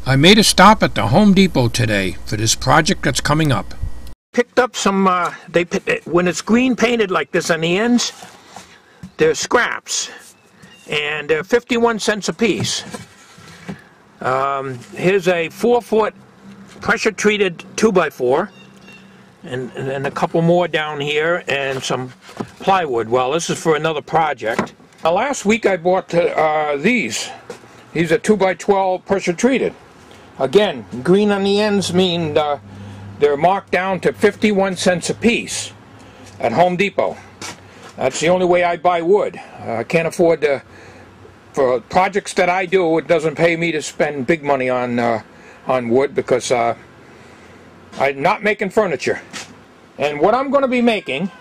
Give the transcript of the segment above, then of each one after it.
I made a stop at the Home Depot today for this project that's coming up. Picked up some, when it's green painted like this on the ends, they're scraps, and they're 51 cents a piece. Here's a 4-foot pressure treated 2x4, and a couple more down here, and some plywood. Well, this is for another project. Last week I bought these. These are 2x12 pressure treated. Again, green on the ends mean they're marked down to 51 cents a piece at Home Depot. That's the only way I buy wood. I can't afford to, for projects that I do, it doesn't pay me to spend big money on wood because I'm not making furniture. And what I'm going to be making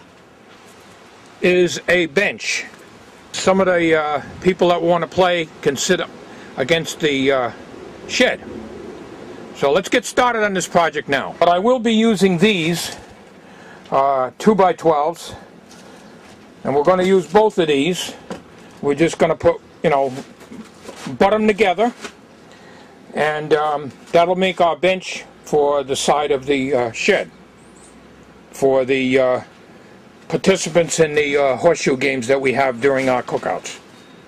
is a bench. Some of the people that want to play can sit up against the shed. So let's get started on this project now. But I will be using these 2x12s, and we're going to use both of these. We're just going to put, butt them together, and that'll make our bench for the side of the shed for the participants in the horseshoe games that we have during our cookouts.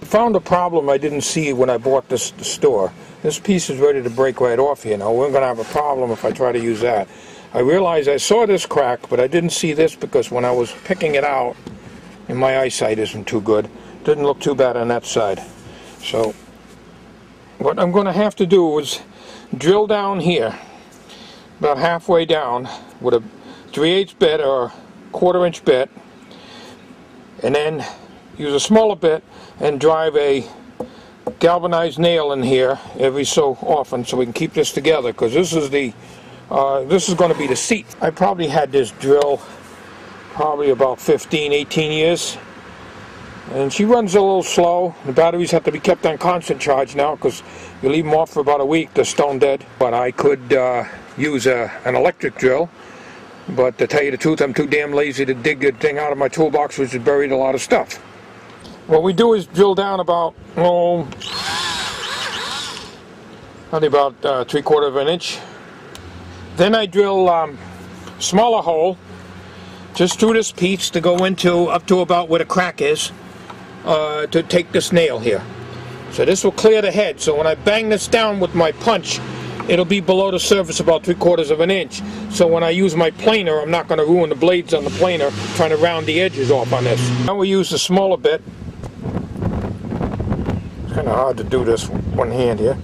I found a problem I didn't see when I bought this at the store. This piece is ready to break right off here now. We're going to have a problem if I try to use that. I realized I saw this crack, but I didn't see this because when I was picking it out, and my eyesight isn't too good, didn't look too bad on that side. So what I'm going to have to do is drill down here, about halfway down, with a 3/8 bit or 1/4 inch bit, and then use a smaller bit and drive a galvanized nail in here every so often so we can keep this together, because this is going to be the seat. I probably had this drill probably about 15-18 years, and she runs a little slow. The batteries have to be kept on constant charge now because you leave them off for about a week, they're stone dead. But I could use an electric drill, but to tell you the truth, I'm too damn lazy to dig the thing out of my toolbox, which has buried a lot of stuff. What we do is drill down about, probably about 3/4 of an inch. Then I drill smaller hole just through this piece to go into up to about where the crack is to take this nail here. So this will clear the head. So when I bang this down with my punch, it'll be below the surface about 3/4 of an inch. So when I use my planer, I'm not going to ruin the blades on the planer trying to round the edges off on this. Now we use the smaller bit. It's kind of hard to do this with one hand here.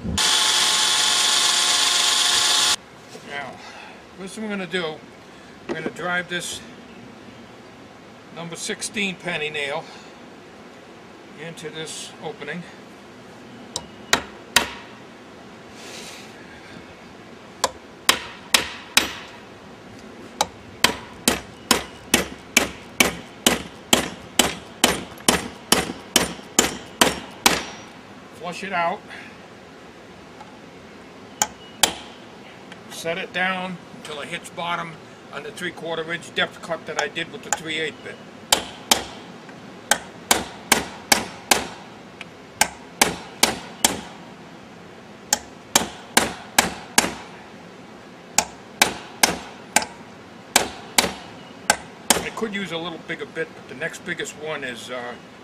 Now, first thing we're going to do, we're going to drive this number 16 penny nail into this opening. Flush it out, set it down until it hits bottom on the 3/4 inch depth cut that I did with the 3/8 bit. I could use a little bigger bit, but the next biggest one is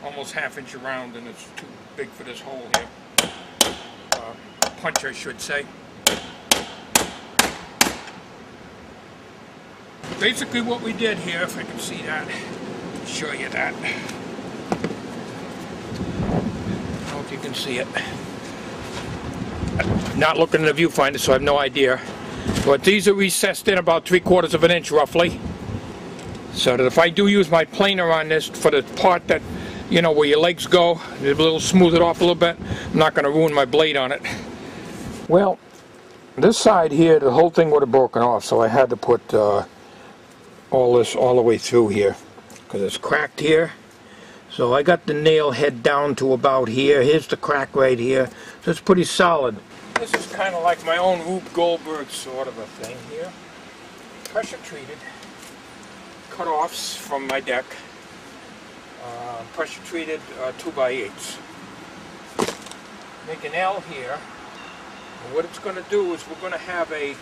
almost 1/2 inch around, and it's too big for this hole here. Punch, I should say. Basically what we did here, if I can see that, show you that. I don't know if you can see it. I'm not looking in the viewfinder, so I have no idea. But these are recessed in about 3/4 of an inch roughly. So that if I do use my planer on this for the part that, where your legs go, it'll smooth it off a little bit. I'm not going to ruin my blade on it. Well, this side here, the whole thing would have broken off, so I had to put all this all the way through here because it's cracked here. So I got the nail head down to about here. Here's the crack right here. So it's pretty solid. This is kind of like my own Rube Goldberg sort of a thing here. Pressure treated. Cut-offs from my deck. Pressure treated 2x8s. Make an L here. And what it's going to do is we're going to have a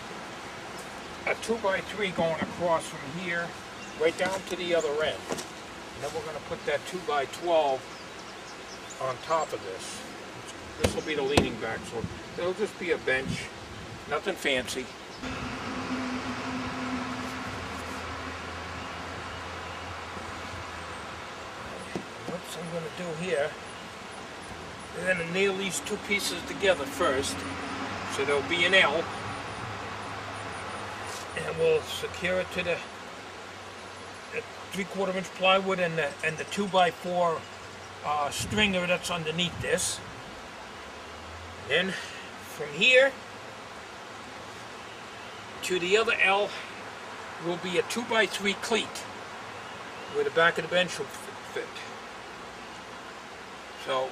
2x3 going across from here right down to the other end. And then we're going to put that 2x12 on top of this. This will be the leaning back, so it'll just be a bench, nothing fancy. What I'm going to do here, we're going to nail these two pieces together first, so there'll be an L, and we'll secure it to the 3/4 inch plywood and the 2x4 stringer that's underneath this. Then from here to the other L will be a 2x3 cleat where the back of the bench will fit. So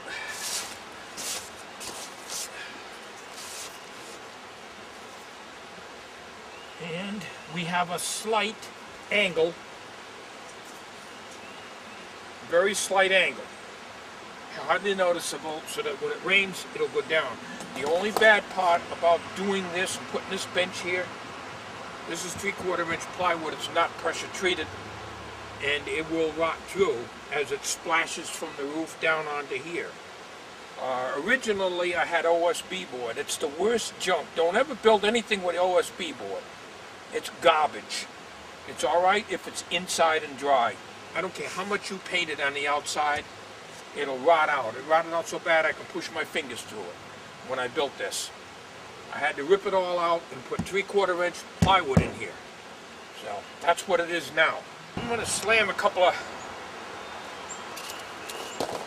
and we have a slight angle, very slight angle, hardly noticeable, so that when it rains it'll go down. The only bad part about doing this and putting this bench here, this is 3/4 inch plywood, it's not pressure treated, and it will rot through as it splashes from the roof down onto here. Originally I had OSB board. It's the worst junk. Don't ever build anything with OSB board. It's garbage. It's alright if it's inside and dry. I don't care how much you paint it on the outside, it'll rot out. It rotted out so bad I could push my fingers through it when I built this. I had to rip it all out and put 3/4 inch plywood in here. So that's what it is now. I'm going to slam a couple of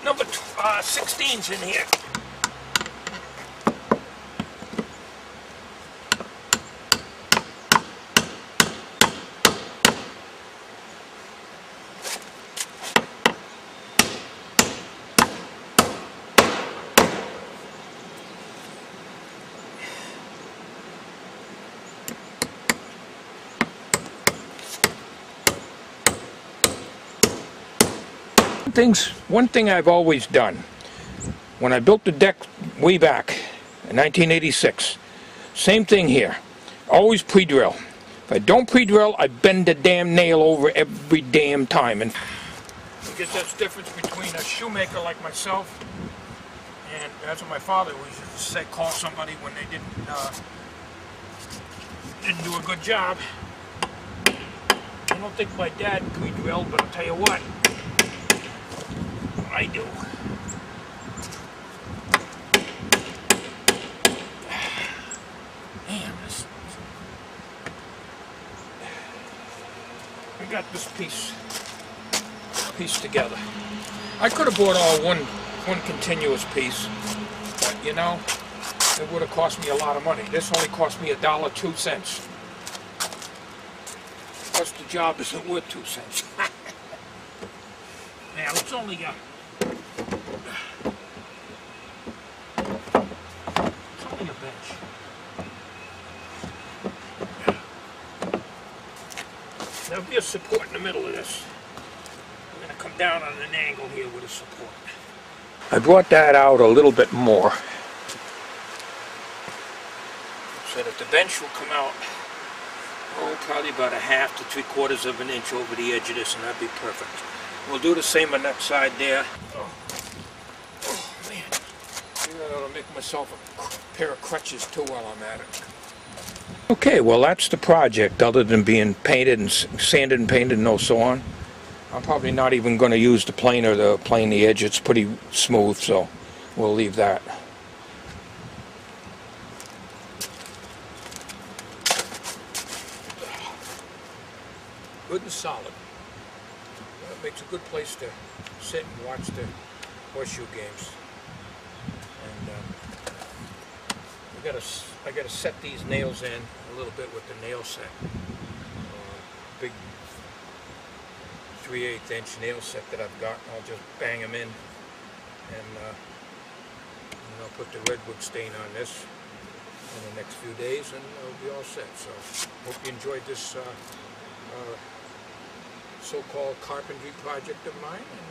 number 16s in here. One thing I've always done, when I built the deck way back in 1986, same thing here, always pre-drill. If I don't pre-drill, I bend the damn nail over every damn time. And I guess that's the difference between a shoemaker like myself, and that's what my father always used to say, call somebody when they didn't do a good job. I don't think my dad pre-drilled, but I'll tell you what, I do. Man, I got this piece together. I could have bought all one continuous piece, but you know, it would have cost me a lot of money. This only cost me $1.02. Plus the job isn't worth 2 cents. Now it's only a bench. There'll be a support in the middle of this. I'm going to come down on an angle here with a support. I brought that out a little bit more so that the bench will come out, probably about 1/2 to 3/4 of an inch over the edge of this, and that'd be perfect. We'll do the same on that side there. Oh man. Maybe I ought to make myself a pair of crutches too while I'm at it. Okay, well that's the project, other than being painted and sanded and painted and so on. I'm probably not even going to use the planer to plane the edge. It's pretty smooth, so we'll leave that. Good and solid. It makes a good place to sit and watch the Horseshoe games. And I gotta set these nails in a little bit with the nail set. Big 3/8 inch nail set that I've got. I'll just bang them in, and I'll put the redwood stain on this in the next few days, and it'll be all set. So hope you enjoyed this so-called carpentry project of mine.